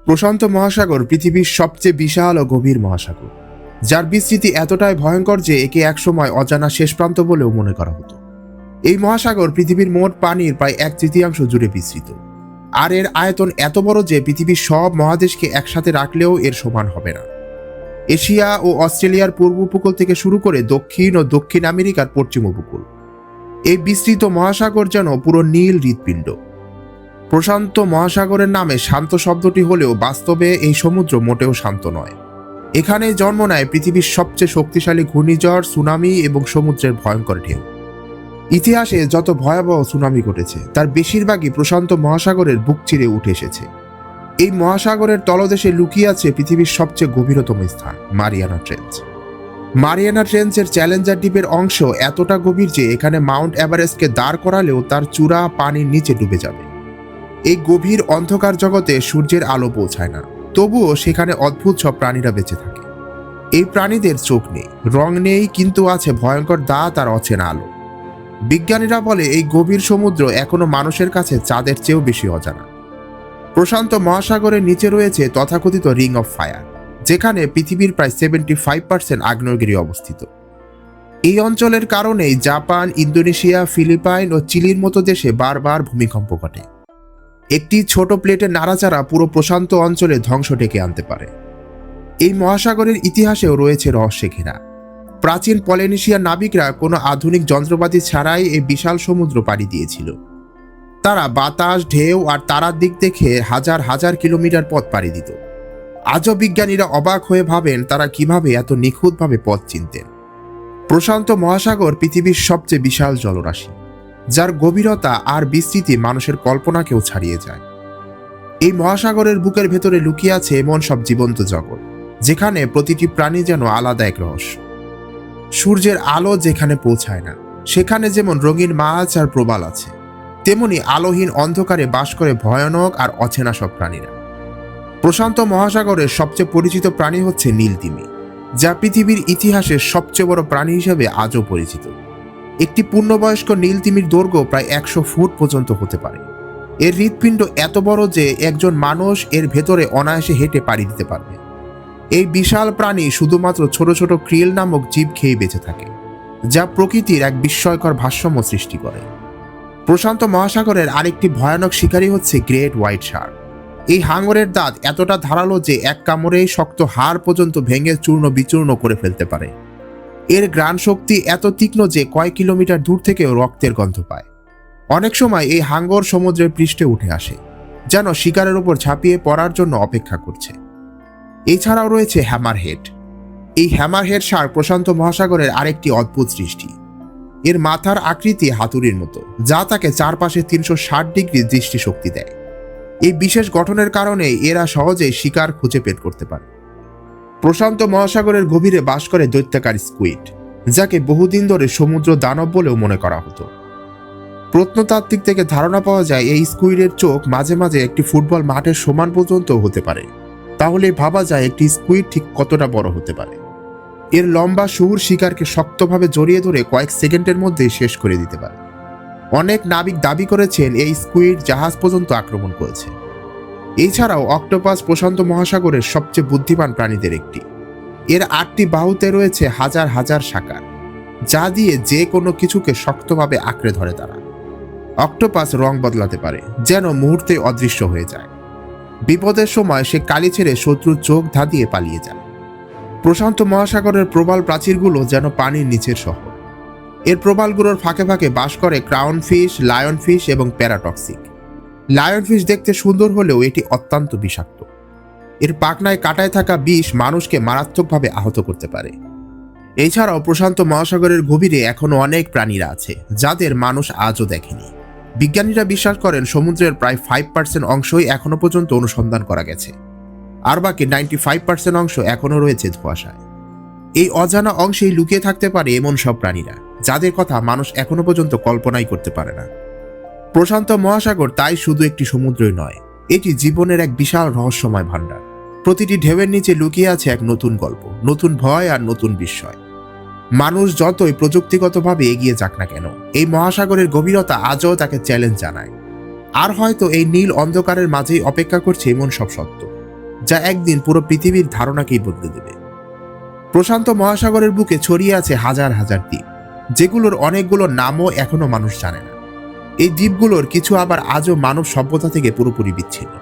প্রশান্ত মহাসাগর পৃথিবীর সবচেয়ে বিশাল ও গভীর মহাসাগর, যার বিস্তৃতি এতটাই ভয়ঙ্কর যে একে একসময় অজানা শেষ প্রান্ত বলেও মনে করা হতো। এই মহাসাগর পৃথিবীর মোট পানির প্রায় 1/3 জুড়ে বিস্তৃত, আর এর আয়তন এত বড় যে পৃথিবীর সব মহাদেশকে একসাথে রাখলেও এর সমান হবে না। এশিয়া ও অস্ট্রেলিয়ার পূর্ব উপকূল থেকে শুরু করে দক্ষিণ ও দক্ষিণ আমেরিকার পশ্চিম উপকূল, এই বিস্তৃত মহাসাগর যেন পুরো নীল হৃৎপিণ্ড। প্রশান্ত মহাসাগরের নামে শান্ত শব্দটি হলেও বাস্তবে এই সমুদ্র মোটেও শান্ত নয়। এখানে জন্ম নেয় পৃথিবীর সবচেয়ে শক্তিশালী ঘূর্ণিঝড়, সুনামি এবং সমুদ্রের ভয়ঙ্কর ঢেউ। ইতিহাসে যত ভয়াবহ সুনামি ঘটেছে তার বেশিরভাগই প্রশান্ত মহাসাগরের বুক চিরে উঠে এসেছে। এই মহাসাগরের তলদেশে লুকিয়ে আছে পৃথিবীর সবচেয়ে গভীরতম স্থান, মারিয়ানা ট্রেঞ্চ। মারিয়ানা ট্রেঞ্চের চ্যালেঞ্জার দ্বীপের অংশ এতটা গভীর যে এখানে মাউন্ট এভারেস্টকে দাঁড় করালেও তার চূড়া পানির নিচে ডুবে যাবে। এই গভীর অন্ধকার জগতে সূর্যের আলো পৌঁছায় না, তবুও সেখানে অদ্ভুত সব প্রাণীরা বেঁচে থাকে। এই প্রাণীদের চোখ নেই, রং নেই, কিন্তু আছে ভয়ঙ্কর দাঁত আর অচেনা আলো। বিজ্ঞানীরা বলে এই গভীর সমুদ্র এখনো মানুষের কাছে চাঁদের চেয়েও বেশি অজানা। প্রশান্ত মহাসাগরের নিচে রয়েছে তথাকথিত রিং অফ ফায়ার, যেখানে পৃথিবীর প্রায় 75% আগ্নেয়গিরি অবস্থিত। এই অঞ্চলের কারণেই জাপান, ইন্দোনেশিয়া, ফিলিপাইন ও চিলির মতো দেশে বারবার ভূমিকম্প ঘটে। একটি ছোট প্লেটের নাড়াচাড়া পুরো প্রশান্ত অঞ্চলে ধ্বংস ডেকে আনতে পারে। এই মহাসাগরের ইতিহাসেও রয়েছে রহস্যে ঘেরা। প্রাচীন পলিনেশিয়ার নাবিকরা কোনো আধুনিক যন্ত্রপাতি ছাড়াই এই বিশাল সমুদ্র পাড়ি দিয়েছিল। তারা বাতাস, ঢেউ আর তারার দিক দেখে হাজার হাজার কিলোমিটার পথ পাড়ি দিত। আজও বিজ্ঞানীরা অবাক হয়ে ভাবেন তারা কিভাবে এত নিখুঁতভাবে পথ চিনতেন। প্রশান্ত মহাসাগর পৃথিবীর সবচেয়ে বিশাল জলরাশি, যার গভীরতা আর বিস্তৃতি মানুষের কল্পনাকেও ছাড়িয়ে যায়। এই মহাসাগরের বুকের ভেতরে লুকিয়ে আছে এমন সব জীবন্ত জগৎ, যেখানে প্রতিটি প্রাণী যেন আলাদা এক রহস্য। সূর্যের আলো যেখানে পৌঁছায় না, সেখানে যেমন রঙিন মাছ আর প্রবাল আছে, তেমনি আলোহীন অন্ধকারে বাস করে ভয়ানক আর অচেনা সব প্রাণীরা। প্রশান্ত মহাসাগরের সবচেয়ে পরিচিত প্রাণী হচ্ছে নীল তিমি, যা পৃথিবীর ইতিহাসের সবচেয়ে বড় প্রাণী হিসেবে আজও পরিচিত। একটি পূর্ণবয়স্ক নীল তিমির দৈর্ঘ্য প্রায় 100 ফুট পর্যন্ত হতে পারে। এর হৃৎপিণ্ড এত বড় যে একজন মানুষ এর ভেতরে অনায়াসে হেঁটে পাড়ি দিতে পারবে। এই বিশাল প্রাণী শুধুমাত্র ছোট ছোট ক্রিল নামক জীব খেয়ে বেঁচে থাকে, যা প্রকৃতির এক বিস্ময়কর ভারসাম্য সৃষ্টি করে। প্রশান্ত মহাসাগরের আরেকটি ভয়ানক শিকারী হচ্ছে গ্রেট হোয়াইট শার্ক। এই হাঙরের দাঁত এতটা ধারালো যে এক কামড়েই শক্ত হাড় পর্যন্ত ভেঙে চূর্ণ বিচূর্ণ করে ফেলতে পারে। এর ঘ্রাণ শক্তি এত তীক্ষ্ণ যে কয়েক কিলোমিটার দূর থেকেও রক্তের গন্ধ পায়। অনেক সময় এই হাঙর সমুদ্রের পৃষ্ঠে উঠে আসে, যেন শিকারের উপর ঝাঁপিয়ে পড়ার জন্য অপেক্ষা করছে। এছাড়াও রয়েছে হ্যামারহেড। এই হ্যামারহেড শার্ক প্রশান্ত মহাসাগরের আরেকটি অদ্ভুত সৃষ্টি। এর মাথার আকৃতি হাতুড়ির মতো, যা তাকে চারপাশে 360 ডিগ্রি দৃষ্টিশক্তি দেয়। এই বিশেষ গঠনের কারণে এরা সহজেই শিকার খুঁজে বের করতে পারে। প্রশান্ত মহাসাগরের গভীরে বাস করে দৈত্যাকার স্কুইড, যাকে বহুদিন ধরে সমুদ্র দানব বলেও মনে করা হতো। প্রত্নতাত্ত্বিক থেকে ধারণা পাওয়া যায় এই স্কুইডের চোখ মাঝে মাঝে একটি ফুটবল মাঠের সমান পর্যন্ত হতে পারে। তাহলে ভাবা যায় একটি স্কুইড ঠিক কতটা বড় হতে পারে। এর লম্বা সুর শিকারকে শক্তভাবে জড়িয়ে ধরে কয়েক সেকেন্ডের মধ্যে শেষ করে দিতে পারে। অনেক নাবিক দাবি করেছেন এই স্কুইড জাহাজ পর্যন্ত আক্রমণ করেছে। এছাড়াও অক্টোপাস প্রশান্ত মহাসাগরের সবচেয়ে বুদ্ধিমান প্রাণীদের একটি। এর 8টি বাহুতে রয়েছে হাজার হাজার শাখা, যা দিয়ে যে কোনো কিছুকে শক্তভাবে আঁকড়ে ধরে তারা। অক্টোপাস রং বদলাতে পারে, যেন মুহূর্তে অদৃশ্য হয়ে যায়। বিপদের সময় সে কালি ছেড়ে শত্রুর চোখ ধাঁধিয়ে পালিয়ে যায়। প্রশান্ত মহাসাগরের প্রবাল প্রাচীরগুলো যেন পানির নিচের শহর। এর প্রবালগুলোর ফাঁকে ফাঁকে বাস করে ক্রাউন ফিশ, লায়ন ফিশ এবং প্যারাটক্সিক। লায়ন ফিশ দেখতে সুন্দর হলেও এটি অত্যন্ত বিষাক্ত। এর পাখনায় কাঁটায় থাকা বিষ মানুষকে মারাত্মকভাবে আহত করতে পারে। এছাড়াও প্রশান্ত মহাসাগরের গভীরে এখনো অনেক প্রাণীরা আছে, যাদের মানুষ আজও দেখেনি। বিজ্ঞানীরা বিশ্বাস করেন সমুদ্রের প্রায় 5% অংশই এখনো পর্যন্ত অনুসন্ধান করা গেছে, আর বাকি 95% অংশ এখনো রয়েছে ধোঁয়াশায়। এই অজানা অংশেই লুকিয়ে থাকতে পারে এমন সব প্রাণীরা, যাদের কথা মানুষ এখনো পর্যন্ত কল্পনাই করতে পারে না। প্রশান্ত মহাসাগর তাই শুধু একটি সমুদ্রই নয়, এটি জীবনের এক বিশাল রহস্যময় ভাণ্ডার। প্রতিটি ঢেউয়ের নিচে লুকিয়ে আছে এক নতুন গল্প, নতুন ভয় আর নতুন বিস্ময়। মানুষ যতই প্রযুক্তিগতভাবে এগিয়ে যাক না কেন, এই মহাসাগরের গভীরতা আজও তাকে চ্যালেঞ্জ জানায়। আর হয়তো এই নীল অন্ধকারের মাঝেই অপেক্ষা করছে এমন সব সত্য, যা একদিন পুরো পৃথিবীর ধারণাকেই বদলে দেবে। প্রশান্ত মহাসাগরের বুকে ছড়িয়ে আছে হাজার হাজার দ্বীপ, যেগুলোর অনেকগুলোর নামও এখনো মানুষ জানে না। এই দ্বীপগুলোর কিছু আবার আজও মানব সভ্যতা থেকে পুরোপুরি বিচ্ছিন্ন,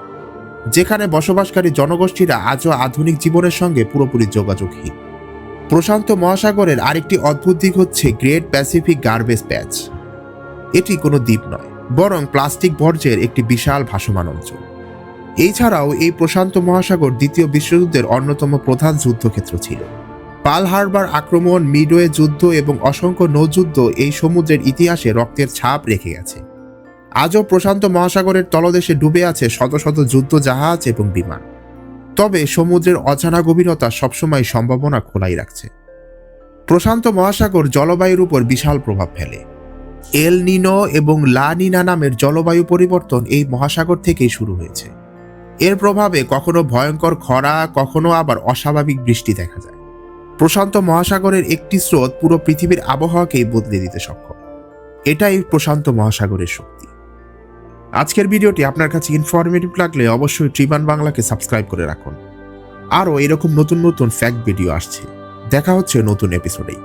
যেখানে বসবাসকারী জনগোষ্ঠীরা আজও আধুনিক জীবনের সঙ্গে পুরোপুরি যোগাযোগহীন। প্রশান্ত মহাসাগরের আরেকটি অদ্ভুত দিক হচ্ছে গ্রেট প্যাসিফিক গার্বেজ প্যাচ। এটি কোনো দ্বীপ নয়, বরং প্লাস্টিক বর্জ্যের একটি বিশাল ভাসমান অঞ্চল। এছাড়াও এই প্রশান্ত মহাসাগর দ্বিতীয় বিশ্বযুদ্ধের অন্যতম প্রধান যুদ্ধক্ষেত্র ছিল। পার্ল হারবার আক্রমণ, মিডওয়ে যুদ্ধ এবং অসংখ্য নৌযুদ্ধ এই সমুদ্রের ইতিহাসে রক্তের ছাপ রেখে গেছে। আজও প্রশান্ত মহাসাগরের তলদেশে ডুবে আছে শত শত যুদ্ধ জাহাজ এবং বিমান। তবে সমুদ্রের অজানা গভীরতা সবসময় সম্ভাবনা খোলাই রাখছে। প্রশান্ত মহাসাগর জলবায়ুর উপর বিশাল প্রভাব ফেলে। এল নিনো এবং লা নিনা নামের জলবায়ু পরিবর্তন এই মহাসাগর থেকেই শুরু হয়েছে। এর প্রভাবে কখনো ভয়ঙ্কর খরা, কখনো আবার অস্বাভাবিক বৃষ্টি দেখা যায়। প্রশান্ত মহাসাগরের একটি স্রোত পুরো পৃথিবীর আবহাওয়াকেই বদলে দিতে সক্ষম। এটাই প্রশান্ত মহাসাগরের শক্তি। আজকের ভিডিওটি আপনার কাছে ইনফরমেটিভ লাগলে অবশ্যই ট্রিবান বাংলাকে সাবস্ক্রাইব করে রাখুন। আরও এরকম নতুন নতুন ফ্যাক্ট ভিডিও আসছে। দেখা হচ্ছে নতুন এপিসোডেই।